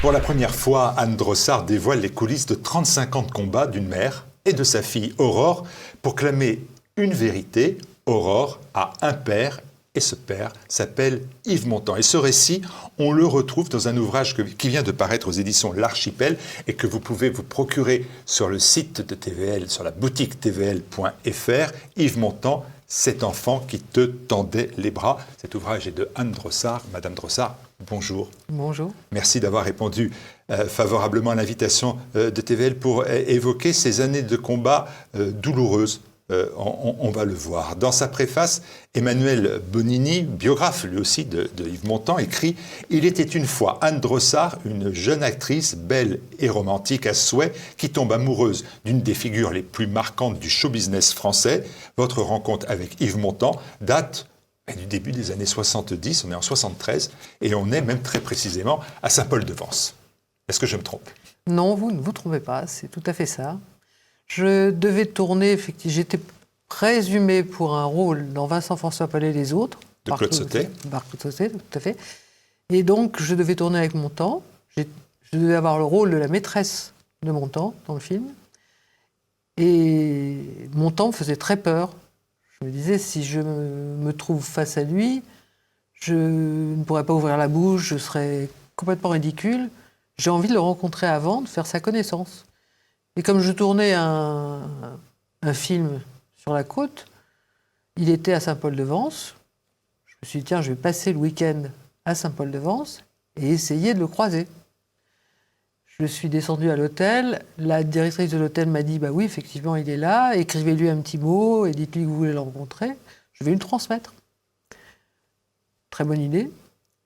Pour la première fois, Anne Drossard dévoile les coulisses de 35 ans de combat d'une mère et de sa fille Aurore pour clamer une vérité. Aurore a un père et ce père s'appelle Yves Montand. Et ce récit, on le retrouve dans un ouvrage qui vient de paraître aux éditions L'Archipel et que vous pouvez vous procurer sur le site de TVL, sur la boutique tvl.fr. Yves Montand, cet enfant qui te tendait les bras. Cet ouvrage est de Anne Drossard. Madame Drossard, bonjour. Bonjour. Merci d'avoir répondu favorablement à l'invitation de TVL pour évoquer ces années de combat douloureuses. On va le voir. Dans sa préface, Emmanuel Bonini, biographe lui aussi de Yves Montand, écrit « Il était une fois Anne Drossard, une jeune actrice belle et romantique à souhait, qui tombe amoureuse d'une des figures les plus marquantes du show business français. Votre rencontre avec Yves Montand date du début des années 70, on est en 73, et on est même très précisément à Saint-Paul-de-Vence. Est-ce que je me trompe ? Non, vous ne vous trompez pas, c'est tout à fait ça. Je devais tourner, effectivement, j'étais présumée pour un rôle dans Vincent François Palais les autres. De Claude Sautet. Par Claude Sautet, tout à fait. Et donc, je devais tourner avec Montand. Je devais avoir le rôle de la maîtresse de Montand dans le film. Et Montand me faisait très peur. Je me disais, si je me trouve face à lui, je ne pourrais pas ouvrir la bouche, je serais complètement ridicule. J'ai envie de le rencontrer avant, de faire sa connaissance. Et comme je tournais un film sur la côte, il était à Saint-Paul-de-Vence. Je me suis dit, tiens, je vais passer le week-end à Saint-Paul-de-Vence et essayer de le croiser. Je suis descendue à l'hôtel. La directrice de l'hôtel m'a dit, bah oui, effectivement, il est là. Écrivez-lui un petit mot et dites-lui que vous voulez le rencontrer. Je vais lui transmettre. Très bonne idée.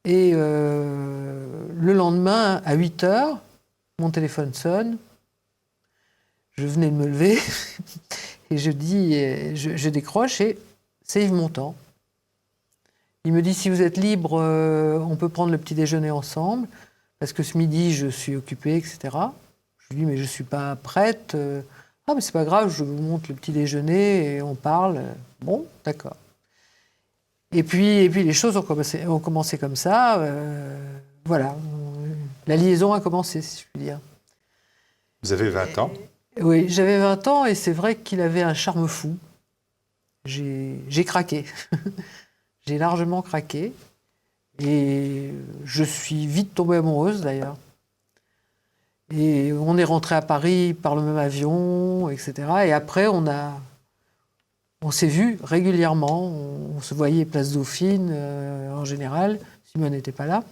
Et le lendemain, à 8h, mon téléphone sonne. Je venais de me lever et je décroche et c'est Yves Montand. Il me dit, si vous êtes libre, on peut prendre le petit déjeuner ensemble, parce que ce midi, je suis occupée, etc. Je lui dis, mais je ne suis pas prête. Ah, mais c'est pas grave, je vous montre le petit déjeuner et on parle. Bon, d'accord. Et puis les choses ont commencé comme ça. Voilà, la liaison a commencé, si je puis dire. Vous avez 20 ans ? Oui, j'avais 20 ans et c'est vrai qu'il avait un charme fou. J'ai craqué. J'ai largement craqué. Et je suis vite tombée amoureuse, d'ailleurs. Et on est rentré à Paris par le même avion, etc. Et après, on s'est vus régulièrement. On se voyait place Dauphine, en général. Simone n'était pas là.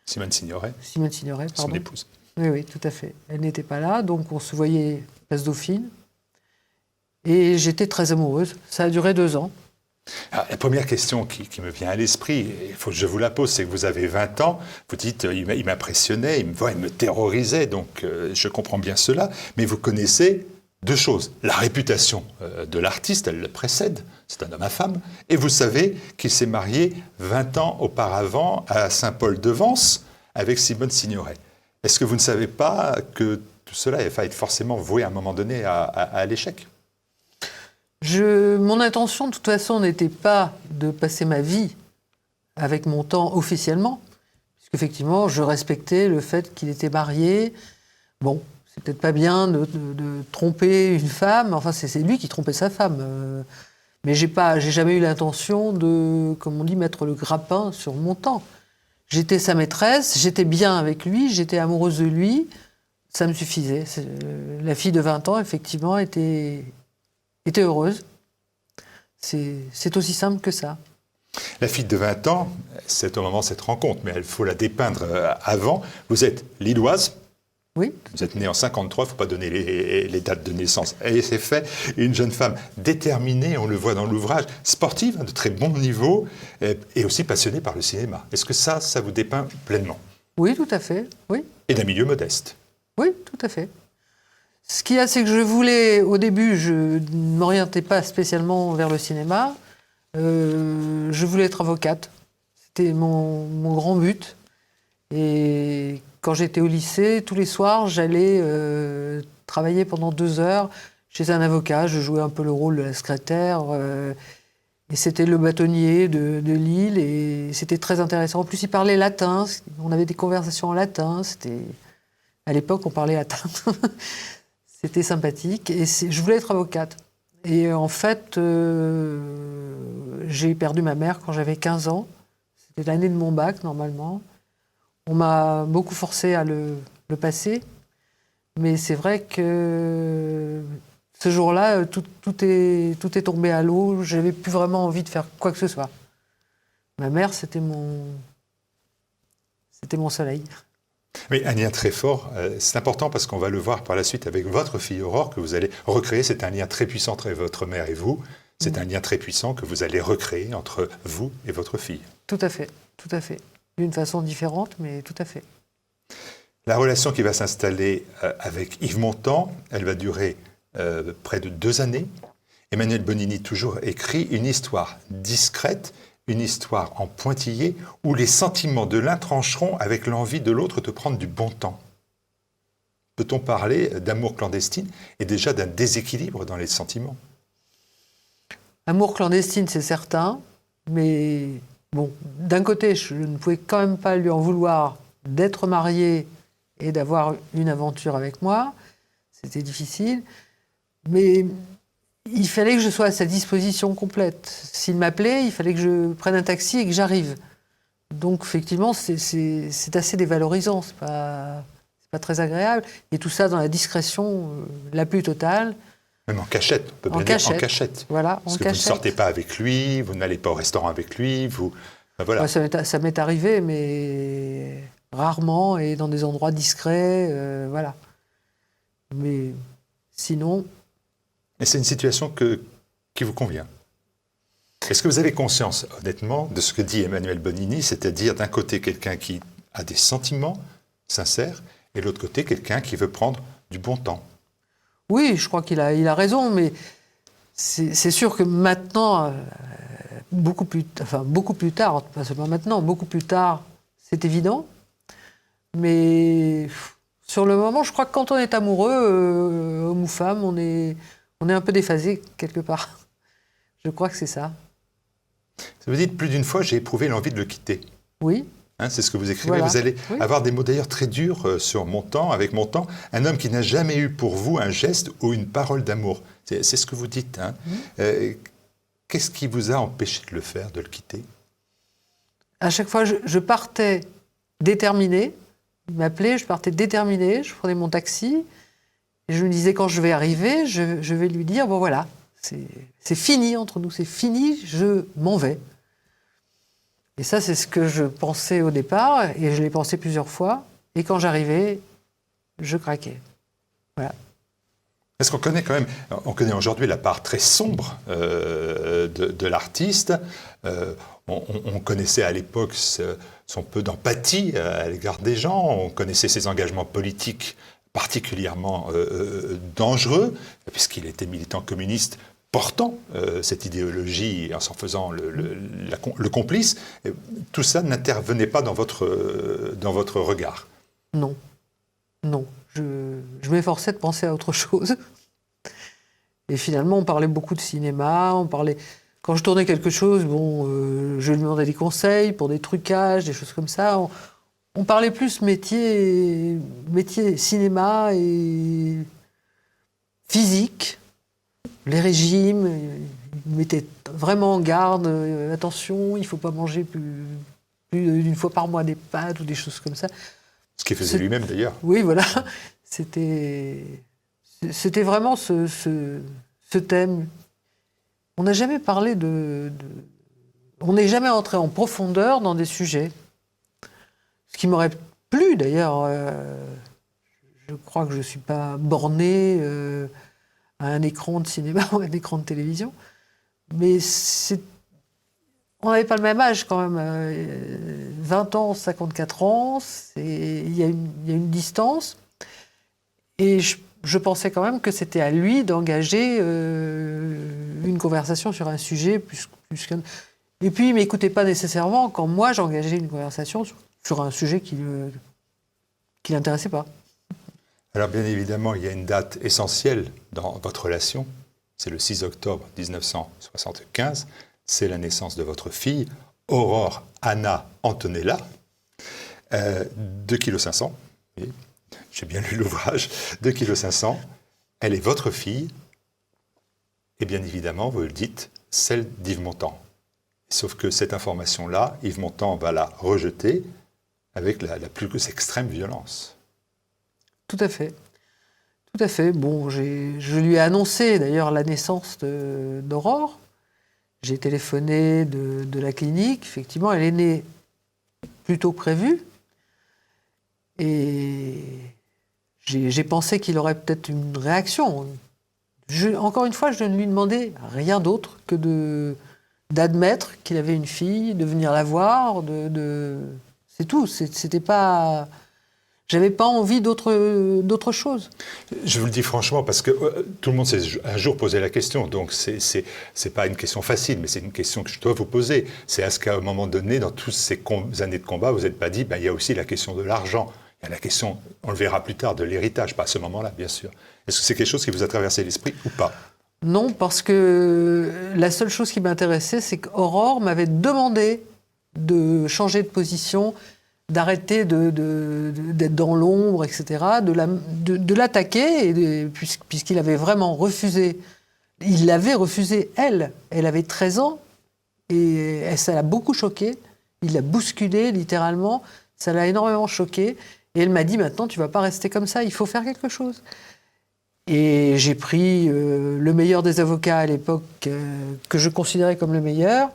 Simone Signoret. Simone Signoret, pardon. Son épouse. Oui, oui, tout à fait. Elle n'était pas là, donc on se voyait place Dauphine. Et j'étais très amoureuse. Ça a duré 2 ans. Alors, la première question qui me vient à l'esprit, il faut que je vous la pose, c'est que vous avez 20 ans, vous dites il m'impressionnait, il me terrorisait, donc je comprends bien cela, mais vous connaissez 2 choses. La réputation de l'artiste, elle le précède, c'est un homme à femme, et vous savez qu'il s'est marié 20 ans auparavant à Saint-Paul-de-Vence avec Simone Signoret. Est-ce que vous ne savez pas que tout cela va être forcément voué à un moment donné à l'échec ? Mon intention, de toute façon, n'était pas de passer ma vie avec Montand officiellement, puisqu'effectivement, je respectais le fait qu'il était marié. Bon, c'est peut-être pas bien de tromper une femme, enfin, c'est lui qui trompait sa femme. Mais j'ai jamais eu l'intention de, comme on dit, mettre le grappin sur Montand. J'étais sa maîtresse, j'étais bien avec lui, j'étais amoureuse de lui, ça me suffisait. La fille de 20 ans, effectivement, était heureuse. C'est aussi simple que ça. La fille de 20 ans, c'est au moment de cette rencontre, mais il faut la dépeindre avant. Vous êtes lilloise. Oui. Vous êtes née en 53, il ne faut pas donner les dates de naissance. Et c'est fait, une jeune femme déterminée, on le voit dans l'ouvrage, sportive, de très bon niveau, et aussi passionnée par le cinéma. Est-ce que ça vous dépeint pleinement ? Oui, tout à fait, oui. Et d'un milieu modeste ? Oui, tout à fait. Ce qu'il y a, c'est que je voulais, au début, je ne m'orientais pas spécialement vers le cinéma. Je voulais être avocate. C'était mon grand but. Et quand j'étais au lycée, tous les soirs, j'allais travailler pendant 2 heures chez un avocat. Je jouais un peu le rôle de la secrétaire. Et c'était le bâtonnier de Lille, et c'était très intéressant. En plus, il parlait latin, on avait des conversations en latin, à l'époque, on parlait latin. C'était sympathique, et je voulais être avocate. Et en fait, j'ai perdu ma mère quand j'avais 15 ans. C'était l'année de mon bac, normalement. On m'a beaucoup forcé à le passer. Mais c'est vrai que ce jour-là, tout est tombé à l'eau. Je n'avais plus vraiment envie de faire quoi que ce soit. Ma mère, c'était mon soleil. Oui, un lien très fort. C'est important parce qu'on va le voir par la suite avec votre fille Aurore que vous allez recréer. C'est un lien très puissant entre votre mère et vous. C'est un lien très puissant que vous allez recréer entre vous et votre fille. Tout à fait, tout à fait. D'une façon différente, mais tout à fait. La relation qui va s'installer avec Yves Montand, elle va durer près de 2 années. Emmanuel Bonini toujours écrit une histoire discrète, une histoire en pointillé, où les sentiments de l'un trancheront avec l'envie de l'autre de prendre du bon temps. Peut-on parler d'amour clandestine et déjà d'un déséquilibre dans les sentiments? Amour clandestine, c'est certain, mais bon, d'un côté, je ne pouvais quand même pas lui en vouloir d'être marié et d'avoir une aventure avec moi. C'était difficile, mais il fallait que je sois à sa disposition complète. S'il m'appelait, il fallait que je prenne un taxi et que j'arrive. Donc effectivement, c'est assez dévalorisant, c'est pas très agréable. Et tout ça dans la discrétion la plus totale. Même en cachette, on peut bien dire en cachette. Voilà, parce que vous ne sortez pas avec lui, vous n'allez pas au restaurant avec lui, voilà. Ça m'est arrivé, mais rarement et dans des endroits discrets, voilà. Mais sinon... Et c'est une situation qui vous convient. Est-ce que vous avez conscience, honnêtement, de ce que dit Emmanuel Bonini, c'est-à-dire d'un côté quelqu'un qui a des sentiments sincères et de l'autre côté quelqu'un qui veut prendre du bon temps? Oui, je crois qu'il a raison, mais c'est sûr que maintenant, beaucoup plus tard, pas seulement maintenant, beaucoup plus tard, c'est évident. Mais sur le moment, je crois que quand on est amoureux, homme ou femme, on est un peu déphasé quelque part. Je crois que c'est ça. Vous dites plus d'une fois, j'ai éprouvé l'envie de le quitter. Oui. C'est ce que vous écrivez. Voilà. Vous allez avoir des mots d'ailleurs très durs sur Montand, avec Montand, un homme qui n'a jamais eu pour vous un geste ou une parole d'amour. C'est ce que vous dites. Qu'est-ce qui vous a empêché de le faire, de le quitter? À chaque fois, je partais déterminée. Il m'appelait, je partais déterminée, je prenais mon taxi. Et je me disais, quand je vais arriver, je vais lui dire, bon voilà, c'est fini entre nous, c'est fini, je m'en vais. Et ça, c'est ce que je pensais au départ, et je l'ai pensé plusieurs fois. Et quand j'arrivais, je craquais. Voilà. Est-ce qu'on connaît quand même, on connaît aujourd'hui la part très sombre de l'artiste. On connaissait à l'époque son peu d'empathie à l'égard des gens. On connaissait ses engagements politiques particulièrement dangereux, puisqu'il était militant communiste portant cette idéologie en s'en faisant le complice. Tout ça n'intervenait pas dans votre regard? Non. Non. Je m'efforçais de penser à autre chose. Et finalement, on parlait beaucoup de cinéma, quand je tournais quelque chose, je lui demandais des conseils pour des trucages, des choses comme ça. On parlait plus métier cinéma et physique, les régimes. Il mettait vraiment en garde, attention, il ne faut pas manger plus d'une fois par mois des pâtes ou des choses comme ça. Ce qu'il faisait lui-même d'ailleurs. Oui, voilà. C'était vraiment ce thème. On n'a jamais parlé on n'est jamais entré en profondeur dans des sujets. Ce qui m'aurait plu, d'ailleurs. Je crois que je ne suis pas bornée à un écran de cinéma ou à un écran de télévision. Mais on n'avait pas le même âge, quand même. 20 ans, 54 ans, il y a une distance. Et je pensais quand même que c'était à lui d'engager une conversation sur un sujet plus qu'un... Et puis, il ne m'écoutait pas nécessairement quand moi, j'engageais une conversation sur un sujet qui l'intéressait pas. Alors, bien évidemment, il y a une date essentielle dans votre relation. C'est le 6 octobre 1975. c'est la naissance de votre fille, Aurore Anna Antonella, 2,5 kg. Oui, j'ai bien lu l'ouvrage, 2,5 kg. Elle est votre fille, et bien évidemment, vous le dites, celle d'Yves Montand. Sauf que cette information-là, Yves Montand va la rejeter avec la plus extrême violence. Tout à fait. Tout à fait. Bon, je lui ai annoncé d'ailleurs la naissance d'Aurore. J'ai téléphoné de la clinique. Effectivement, elle est née plus tôt que prévu. Et j'ai pensé qu'il aurait peut-être une réaction. Encore une fois, je ne lui demandais rien d'autre que d'admettre qu'il avait une fille, de venir la voir, c'est tout. C'était pas... J'avais pas envie d'autre chose. Je vous le dis franchement parce que tout le monde s'est un jour posé la question, donc c'est pas une question facile, mais c'est une question que je dois vous poser. C'est est-ce qu'à un moment donné, dans toutes ces années de combat, vous n'êtes pas dit, il y a aussi la question de l'argent, il y a la question, on le verra plus tard, de l'héritage, pas à ce moment-là, bien sûr. Est-ce que c'est quelque chose qui vous a traversé l'esprit ou pas? Non, parce que la seule chose qui m'intéressait, c'est qu'Aurore m'avait demandé de changer de position, d'arrêter d'être dans l'ombre, etc., de l'attaquer, puisqu'il avait vraiment refusé. Il l'avait refusé, elle. Elle avait 13 ans, et ça l'a beaucoup choquée. Il l'a bousculée, littéralement. Ça l'a énormément choquée. Et elle m'a dit, maintenant, tu ne vas pas rester comme ça, il faut faire quelque chose. Et j'ai pris le meilleur des avocats à l'époque, que je considérais comme le meilleur.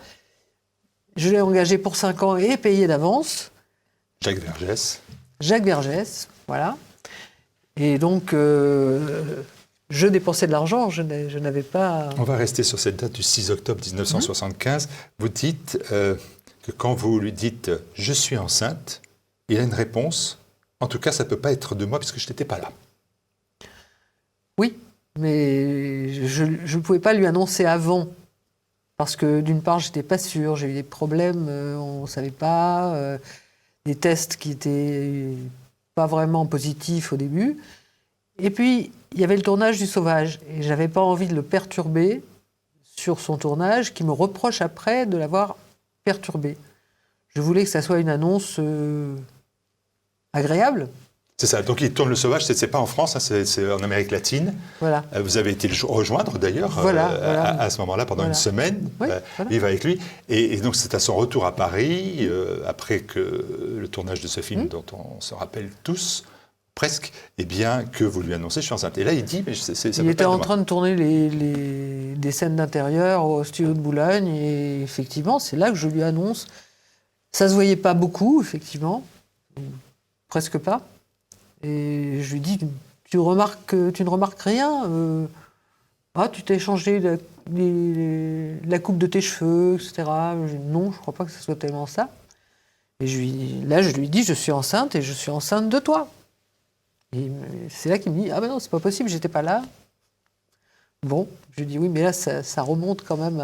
Je l'ai engagé pour 5 ans et payé d'avance. Jacques Vergès. Jacques Vergès, voilà. Et donc, je dépensais de l'argent, je n'avais pas... On va rester sur cette date du 6 octobre 1975. Vous dites que quand vous lui dites « je suis enceinte », il a une réponse. En tout cas, ça ne peut pas être de moi puisque je n'étais pas là. Oui, mais je ne pouvais pas lui annoncer avant. Parce que d'une part, je n'étais pas sûre, j'ai eu des problèmes, on ne savait pas, des tests qui n'étaient pas vraiment positifs au début. Et puis, il y avait le tournage du Sauvage. Et je n'avais pas envie de le perturber sur son tournage, qui me reproche après de l'avoir perturbé. Je voulais que ça soit une annonce agréable. C'est ça. Donc, il tourne le Sauvage, c'est pas en France, hein, c'est en Amérique latine. Voilà. Vous avez été le rejoindre, d'ailleurs, à ce moment-là, pendant une semaine, vivre avec lui. Et donc, c'est à son retour à Paris, après que le tournage de ce film, dont on se rappelle tous, presque, eh bien, que vous lui annoncez, je suis enceinte. Et là, il dit, mais ça peut pas être de moi. Il était en train de tourner des scènes d'intérieur au studio de Boulogne, et effectivement, c'est là que je lui annonce. Ça se voyait pas beaucoup, effectivement, presque pas. Et je lui dis, tu ne remarques rien tu t'es changé la coupe de tes cheveux, etc. Je dis, non, je ne crois pas que ce soit tellement ça. Et je lui dis, je suis enceinte et je suis enceinte de toi. Et c'est là qu'il me dit, ah ben non, c'est pas possible, j'étais pas là. Bon, je lui dis, oui, mais là, ça remonte quand même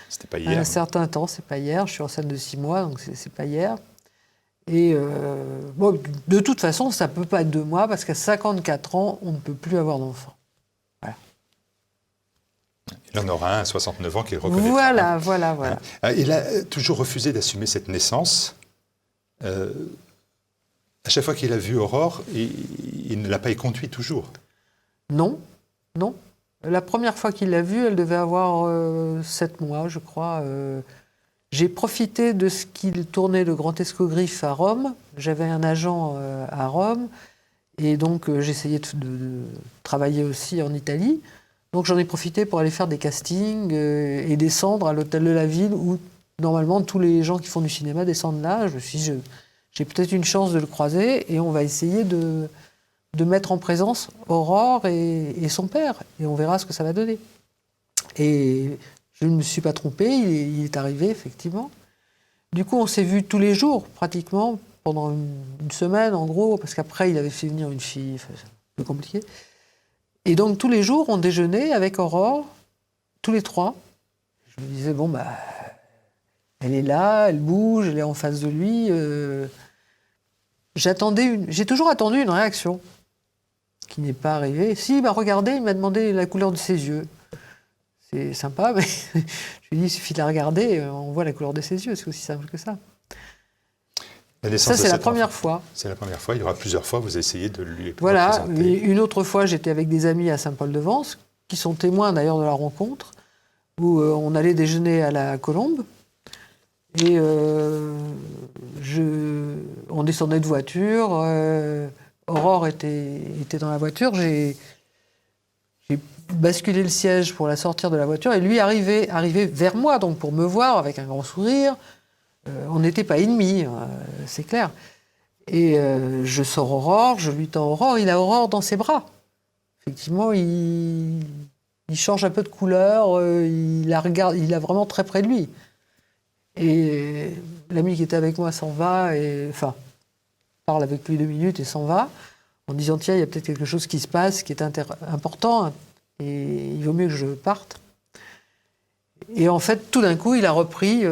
C'était pas hier, à un certain temps, c'est pas hier. Je suis enceinte de 6 mois, donc c'est pas hier. Et de toute façon, ça ne peut pas être de moi, parce qu'à 54 ans, on ne peut plus avoir d'enfant. Voilà. Il en aura un à 69 ans qu'il reconnaîtra. Voilà. Il a toujours refusé d'assumer cette naissance. À chaque fois qu'il a vu Aurore, il ne l'a pas éconduit toujours. Non. La première fois qu'il l'a vue, elle devait avoir 7 mois, je crois. J'ai profité de ce qu'il tournait le Grand Escogriffe à Rome. J'avais un agent à Rome, et donc j'essayais de travailler aussi en Italie. Donc j'en ai profité pour aller faire des castings et descendre à l'hôtel de la ville, où normalement tous les gens qui font du cinéma descendent là. Je me suis dit, j'ai peut-être une chance de le croiser, et on va essayer de mettre en présence Aurore et son père, et on verra ce que ça va donner. Et je ne me suis pas trompée, il est arrivé, effectivement. Du coup, on s'est vus tous les jours, pratiquement, pendant une semaine, en gros, parce qu'après, il avait fait venir une fille, c'est un peu compliqué. Et donc, tous les jours, on déjeunait avec Aurore, tous les trois. Je me disais, bon, elle est là, elle bouge, elle est en face de lui. J'ai toujours attendu une réaction, qui n'est pas arrivée. Si, il m'a regardé, il m'a demandé la couleur de ses yeux. c'est sympa, mais je lui dis, il suffit de la regarder, on voit la couleur de ses yeux, c'est aussi simple que ça. Ça, c'est la première fois. C'est la première fois. Il y aura plusieurs fois, vous essayez de lui voilà, présenter. Une autre fois, j'étais avec des amis à Saint-Paul-de-Vence, qui sont témoins d'ailleurs de la rencontre, où on allait déjeuner à la Colombe, et on descendait de voiture, Aurore était dans la voiture, j'ai basculé le siège pour la sortir de la voiture, et lui arrivait vers moi, donc pour me voir, avec un grand sourire. On n'était pas ennemis, c'est clair. Et je sors Aurore, je lui tends Aurore, il a Aurore dans ses bras. Effectivement, il change un peu de couleur, il la regarde, il l'a vraiment très près de lui. Et l'ami qui était avec moi s'en va, parle avec lui 2 minutes et s'en va, en disant, tiens, il y a peut-être quelque chose qui se passe, qui est important, et il vaut mieux que je parte. Et en fait, tout d'un coup, il a repris...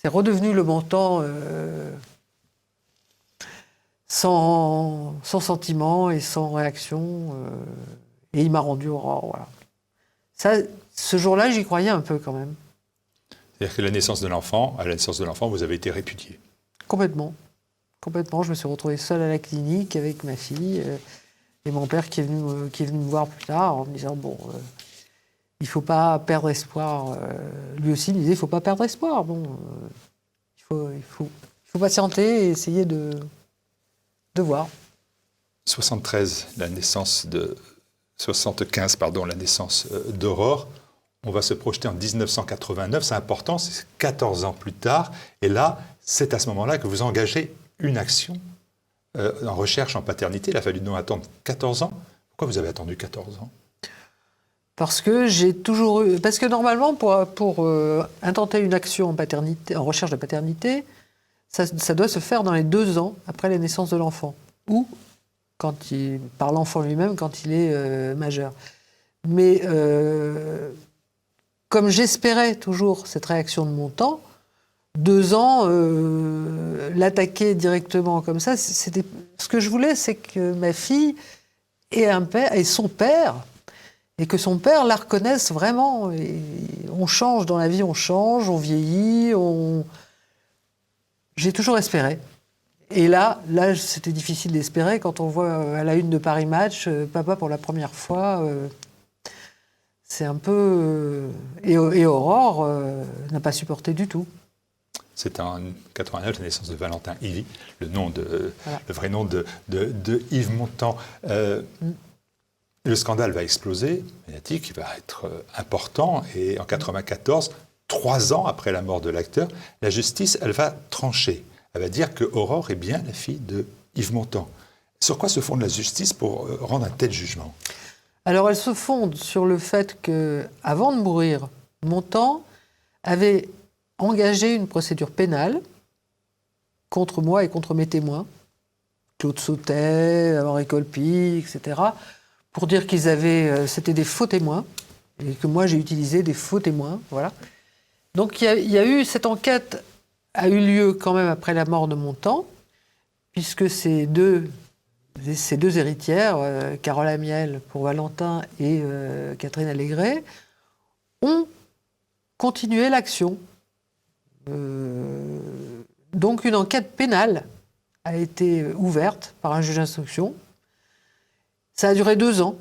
c'est redevenu le montant sans sentiment et sans réaction. Et il m'a rendu Aurore. Voilà. Ça, ce jour-là, j'y croyais un peu quand même. C'est-à-dire que à la naissance de l'enfant, vous avez été répudié. Complètement. Je me suis retrouvée seule à la clinique avec ma fille et mon père qui est venu me voir plus tard en me disant il ne faut pas perdre espoir. Lui aussi, il me disait, il ne faut pas perdre espoir. Bon, il faut patienter et essayer de voir. 75, la naissance d'Aurore. On va se projeter en 1989. C'est important, c'est 14 ans plus tard. Et là, c'est à ce moment-là que vous engagez une action en recherche en paternité. Il a fallu donc attendre 14 ans. Pourquoi vous avez attendu 14 ans ? Parce que normalement, pour intenter une action en paternité, en recherche de paternité, ça doit se faire dans les 2 ans après la naissance de l'enfant, ou par l'enfant lui-même quand il est majeur. Mais comme j'espérais toujours cette réaction de mon temps, 2 ans, l'attaquer directement comme ça, c'était ce que je voulais, c'est que ma fille ait un père et son père. Et que son père la reconnaisse vraiment. Et on change dans la vie, on change, on vieillit, J'ai toujours espéré. Et là, c'était difficile d'espérer quand on voit à la une de Paris Match, papa pour la première fois. C'est un peu... Et Aurore n'a pas supporté du tout. C'est en 89 la naissance de Valentin Ivy, le vrai nom de Yves Montand. Le scandale va exploser, médiatique, il va être important, et en 1994, 3 ans après la mort de l'acteur, la justice, elle va trancher. Elle va dire que Aurore est bien la fille de Yves Montand. Sur quoi se fonde la justice pour rendre un tel jugement ? Alors, elle se fonde sur le fait que, avant de mourir, Montand avait engagé une procédure pénale contre moi et contre mes témoins, Claude Sautet, Henri Colpi, etc., pour dire c'était des faux témoins, et que moi j'ai utilisé des faux témoins, voilà. Donc il y a eu, cette enquête a eu lieu quand même après la mort de Montand, puisque ces deux héritières, Carole Amiel pour Valentin et Catherine Allégret, ont continué l'action. Donc une enquête pénale a été ouverte par un juge d'instruction. Ça a duré 2 ans.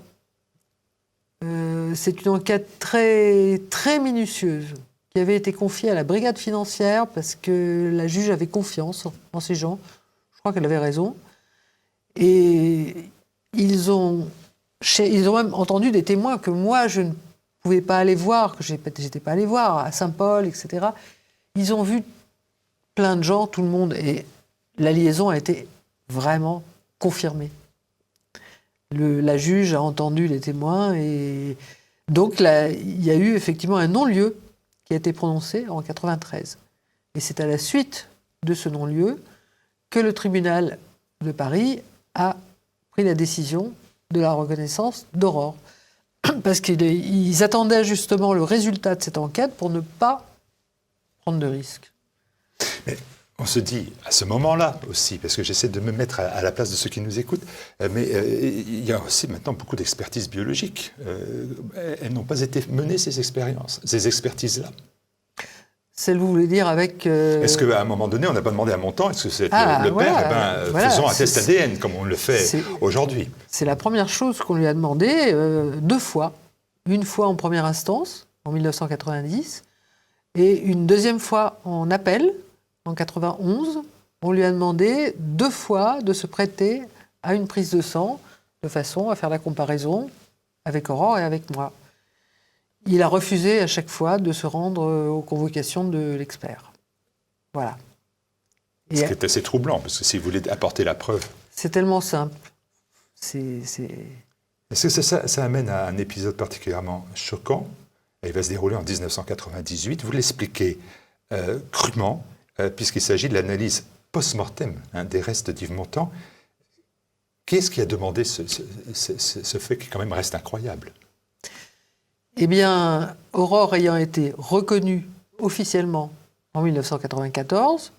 C'est une enquête très, très minutieuse qui avait été confiée à la brigade financière parce que la juge avait confiance en ces gens. Je crois qu'elle avait raison. Et ils ont même entendu des témoins que moi, je ne pouvais pas aller voir, que je n'étais pas allé voir, à Saint-Paul, etc. Ils ont vu plein de gens, tout le monde. Et la liaison a été vraiment confirmée. La juge a entendu les témoins et donc là, il y a eu effectivement un non-lieu qui a été prononcé en 1993. Et c'est à la suite de ce non-lieu que le tribunal de Paris a pris la décision de la reconnaissance d'Aurore. Parce qu'ils attendaient justement le résultat de cette enquête pour ne pas prendre de risques. Mais On se dit, à ce moment-là aussi, parce que j'essaie de me mettre à la place de ceux qui nous écoutent, mais il y a aussi maintenant beaucoup d'expertises biologiques. Elles n'ont pas été menées, ces expertises-là. Celle, vous voulez dire avec... Est-ce qu'à un moment donné, on n'a pas demandé à Montand, est-ce que c'est le voilà, père voilà, faisons un test ADN, comme on le fait aujourd'hui. C'est la première chose qu'on lui a demandé 2 fois. Une fois en première instance, en 1990, et une deuxième fois en appel, en 91, on lui a demandé 2 fois de se prêter à une prise de sang, de façon à faire la comparaison avec Aurore et avec moi. Il a refusé à chaque fois de se rendre aux convocations de l'expert. Voilà. Ce qui est assez troublant, parce que si vous voulez apporter la preuve... C'est tellement simple. Est-ce que ça amène à un épisode particulièrement choquant? Il va se dérouler en 1998. Vous l'expliquez crûment, puisqu'il s'agit de l'analyse post-mortem des restes d'Yves Montand. Qui est-ce qui a demandé ce fait qui quand même reste incroyable? Eh bien, Aurore ayant été reconnue officiellement en 1994,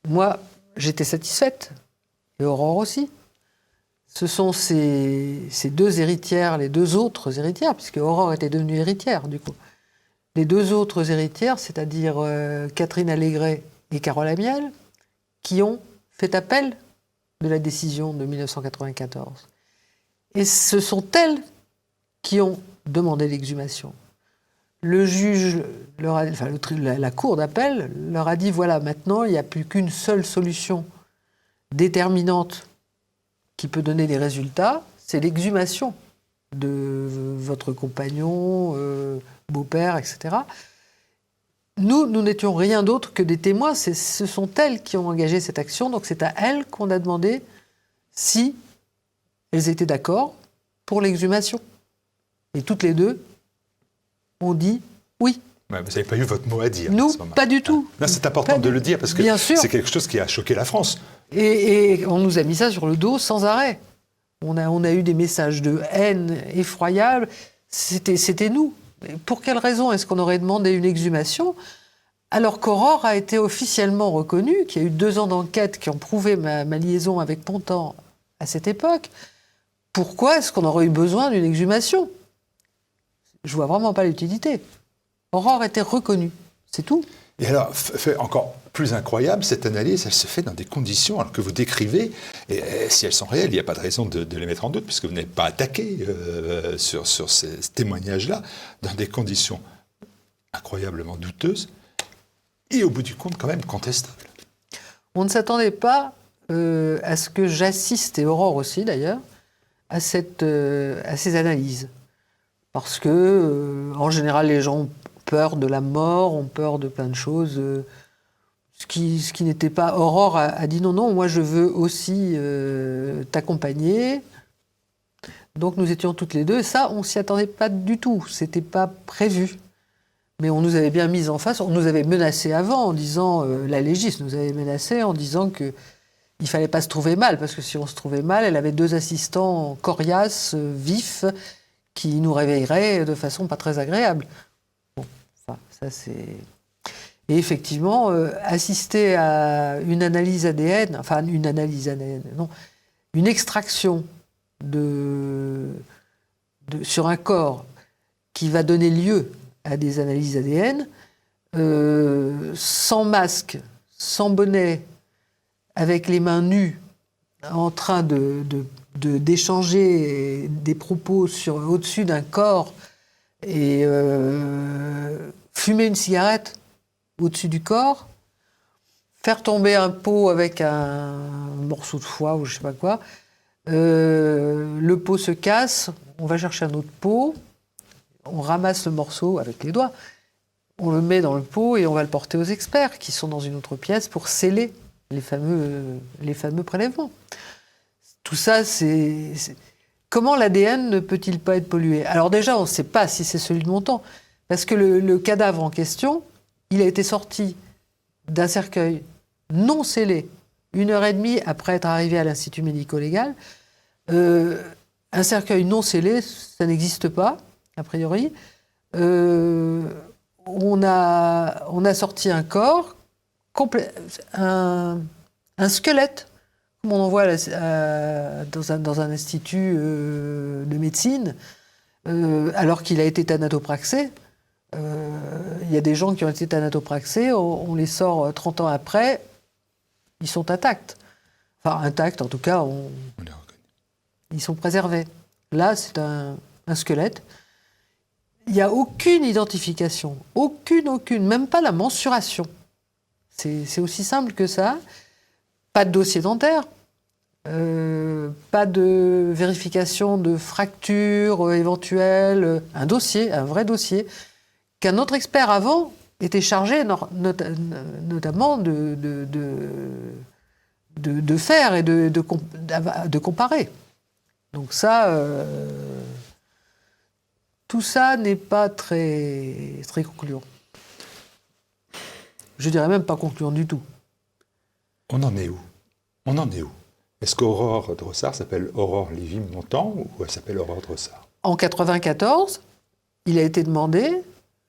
moi, j'étais satisfaite, et Aurore aussi. Ce sont ces 2 héritières, les 2 autres héritières, puisque Aurore était devenue héritière, du coup. Les 2 autres héritières, c'est-à-dire Catherine Allégret et Carole Amiel, qui ont fait appel de la décision de 1994. Et ce sont elles qui ont demandé l'exhumation. Le juge, la cour d'appel leur a dit, voilà, maintenant, il n'y a plus qu'une seule solution déterminante qui peut donner des résultats, c'est l'exhumation de votre compagnon, beau-père, etc. Nous n'étions rien d'autre que des témoins. Ce sont elles qui ont engagé cette action, donc c'est à elles qu'on a demandé si elles étaient d'accord pour l'exhumation. Et toutes les 2 ont dit oui. Vous n'avez pas eu votre mot à dire. Nous, pas du tout. Non, c'est important de le dire parce que c'est quelque chose qui a choqué la France. Et on nous a mis ça sur le dos sans arrêt. On a eu des messages de haine effroyables. C'était nous. Pour quelle raison est-ce qu'on aurait demandé une exhumation alors qu'Aurore a été officiellement reconnue, qu'il y a eu 2 ans d'enquête qui ont prouvé ma liaison avec Montand à cette époque? Pourquoi est-ce qu'on aurait eu besoin d'une exhumation? Je vois vraiment pas l'utilité. Aurore était reconnue, c'est tout. Et alors, fait encore plus incroyable, cette analyse, elle se fait dans des conditions alors que vous décrivez, et si elles sont réelles, il n'y a pas de raison de les mettre en doute, puisque vous n'êtes pas attaqué sur ces témoignages-là, dans des conditions incroyablement douteuses, et au bout du compte, quand même contestables. On ne s'attendait pas à ce que j'assiste, et Aurore aussi d'ailleurs, à ces analyses. Parce que, en général, les gens ont peur de la mort, ont peur de plein de choses. Ce qui n'était pas... Aurore a dit non, moi je veux aussi t'accompagner. Donc nous étions toutes les 2. Et ça, on ne s'y attendait pas du tout. C'était pas prévu. Mais on nous avait bien mis en face. On nous avait menacé avant en disant... la légiste nous avait menacé en disant qu'il ne fallait pas se trouver mal. Parce que si on se trouvait mal, elle avait 2 assistants coriaces, vifs, qui nous réveilleraient de façon pas très agréable. Bon, ça c'est... Et effectivement, assister à une analyse ADN, enfin une analyse ADN, non, une extraction sur un corps qui va donner lieu à des analyses ADN, sans masque, sans bonnet, avec les mains nues, en train d'échanger des propos au-dessus d'un corps et fumer une cigarette au-dessus du corps, faire tomber un pot avec un morceau de foie ou je sais pas quoi, le pot se casse, on va chercher un autre pot, on ramasse le morceau avec les doigts, on le met dans le pot et on va le porter aux experts qui sont dans une autre pièce pour sceller les fameux prélèvements. Tout ça, c'est... Comment l'ADN ne peut-il pas être pollué? Alors déjà, on ne sait pas si c'est celui de Montand, parce que le cadavre en question, il a été sorti d'un cercueil non scellé 1h30 après être arrivé à l'Institut médico-légal. Un cercueil non scellé, ça n'existe pas, a priori. On a sorti un corps un squelette, comme on en voit dans un institut de médecine, alors qu'il a été thanatopraxé. Il y a des gens qui ont été thanatopraxés, on les sort 30 ans après, ils sont intacts. Enfin, intacts, en tout cas, ils sont préservés. Là, c'est un squelette. Il n'y a aucune identification, aucune, même pas la mensuration. C'est aussi simple que ça. Pas de dossier dentaire, pas de vérification de fractures éventuelles, un dossier, un vrai dossier, qu'un autre expert avant était chargé notamment de faire et de comparer. Donc ça, tout ça n'est pas très, très concluant. Je dirais même pas concluant du tout. On en est où? Est-ce qu'Aurore Drossard s'appelle Aurore Lévy-Montan ou elle s'appelle Aurore Drossard? En 1994, il a été demandé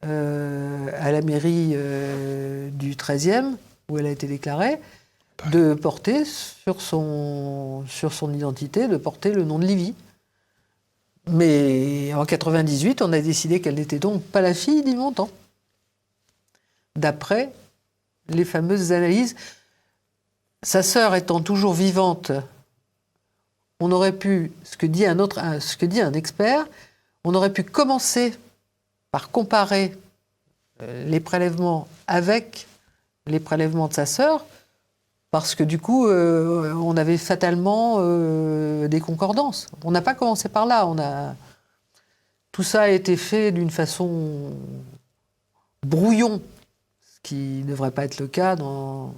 à la mairie du 13e, où elle a été déclarée, de porter sur son identité, de porter le nom de Lévy. Mais en 1998, on a décidé qu'elle n'était donc pas la fille d'Yves Montand. D'après les fameuses analyses, sa sœur étant toujours vivante, on aurait pu, ce que dit un expert, on aurait pu commencer par comparer les prélèvements avec les prélèvements de sa sœur, parce que du coup, on avait fatalement des concordances. On n'a pas commencé par là. Tout ça a été fait d'une façon brouillon, ce qui ne devrait pas être le cas dans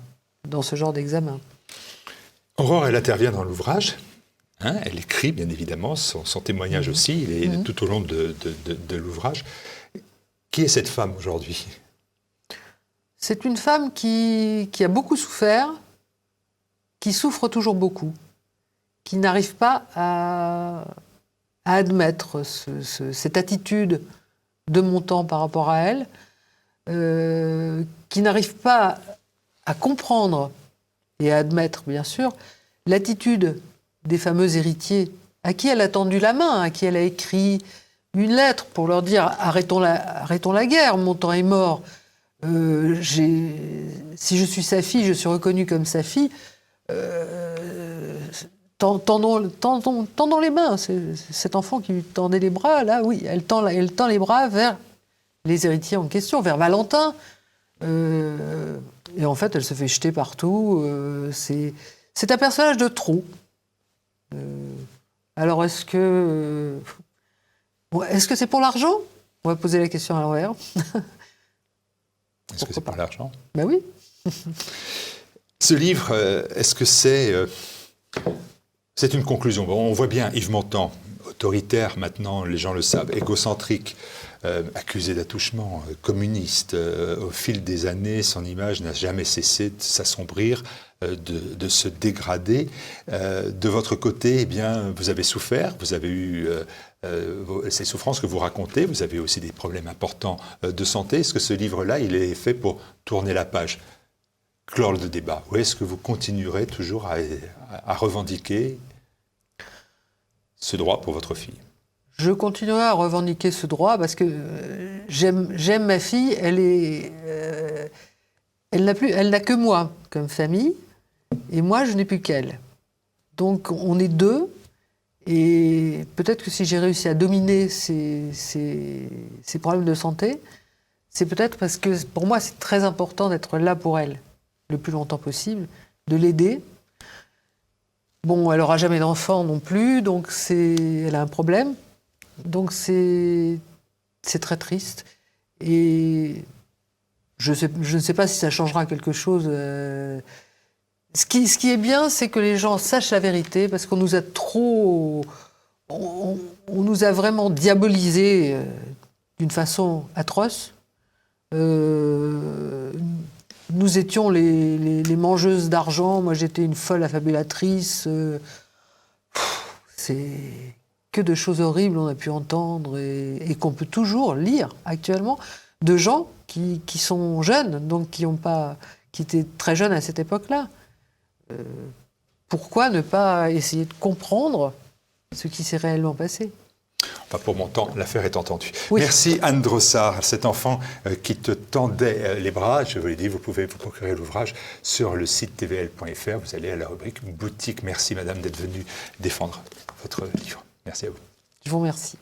ce genre d'examen. Aurore, elle intervient dans l'ouvrage. Elle écrit, bien évidemment, son témoignage aussi, il est tout au long de l'ouvrage. Qui est cette femme aujourd'hui? C'est une femme qui a beaucoup souffert, qui souffre toujours beaucoup, qui n'arrive pas à admettre cette attitude de Montand par rapport à elle, qui n'arrive pas à comprendre et à admettre, bien sûr, l'attitude des fameux héritiers à qui elle a tendu la main, à qui elle a écrit une lettre pour leur dire « arrêtons la guerre, Montand est mort, si je suis sa fille, je suis reconnue comme sa fille, tendons les mains. » Cet enfant qui lui tendait les bras, là, oui, elle tend les bras vers les héritiers en question, vers Valentin. Et en fait, elle se fait jeter partout. C'est un personnage de trop. Alors, est-ce que c'est pour l'argent? On va poser la question à l'envers. Est-ce que c'est pour l'argent? Ben oui. Ce livre, est-ce que c'est une conclusion? Bon, on voit bien Yves Montand, autoritaire maintenant, les gens le savent, égocentrique, accusé d'attouchement, communiste. Au fil des années, son image n'a jamais cessé de s'assombrir, de se dégrader. De votre côté, eh bien, vous avez souffert, vous avez eu ces souffrances que vous racontez, vous avez aussi des problèmes importants de santé. Est-ce que ce livre-là, il est fait pour tourner la page, clore le débat? Ou est-ce que vous continuerez toujours à revendiquer ce droit pour votre fille? Je continuerai à revendiquer ce droit parce que j'aime ma fille. Elle n'a que moi comme famille, et moi je n'ai plus qu'elle. Donc on est deux, et peut-être que si j'ai réussi à dominer ces problèmes de santé, c'est peut-être parce que pour moi c'est très important d'être là pour elle le plus longtemps possible, de l'aider. Bon, elle n'aura jamais d'enfant non plus, donc elle a un problème. Donc c'est très triste. Et je ne sais pas si ça changera quelque chose. Ce qui est bien, c'est que les gens sachent la vérité, parce qu'on nous a on nous a vraiment diabolisés d'une façon atroce. Nous étions les mangeuses d'argent. Moi, j'étais une folle affabulatrice. C'est que de choses horribles on a pu entendre et qu'on peut toujours lire actuellement de gens qui sont jeunes, donc qui qui était très jeune à cette époque-là. Pourquoi ne pas essayer de comprendre ce qui s'est réellement passé ? Enfin, pour mon temps, l'affaire est entendue. Oui. Merci Anne Drossard, cet enfant qui te tendait les bras. Je vous l'ai dit, vous pouvez vous procurer l'ouvrage sur le site tvl.fr. Vous allez à la rubrique boutique. Merci madame d'être venue défendre votre livre. Merci à vous. Je vous remercie.